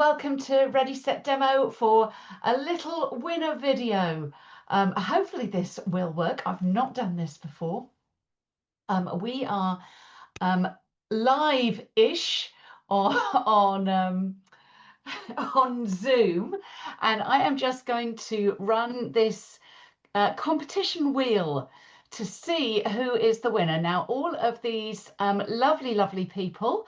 welcome to Ready Set Demo for a little winner video. Hopefully this will work. I've not done this before. We are live-ish on on Zoom, and I am just going to run this competition wheel to see who is the winner. Now, all of these lovely people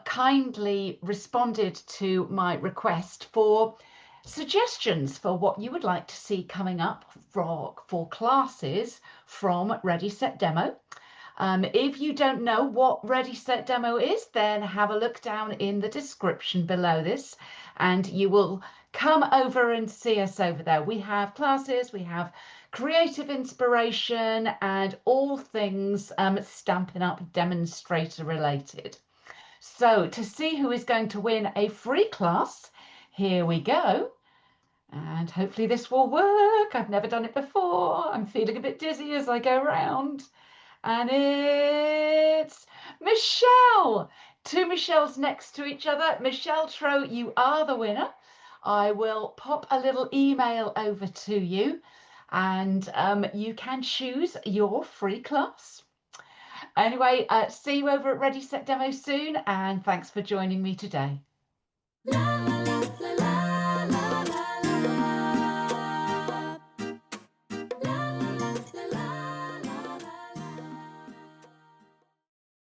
kindly responded to my request for suggestions for what you would like to see coming up for classes from Ready Set Demo. If you don't know what Ready Set Demo is, then have a look down in the description below this and you will come over and see us over there. We have classes, we have creative inspiration and all things Stampin' Up Demonstrator related. So to see who is going to win a free class, here we go. And hopefully this will work. I've never done it before. I'm feeling a bit dizzy as I go around. And it's Michelle. Two Michelles next to each other. Michelle Tro, you are the winner. I will pop a little email over to you and you can choose your free class. Anyway, see you over at Ready Set Demo soon, and thanks for joining me today.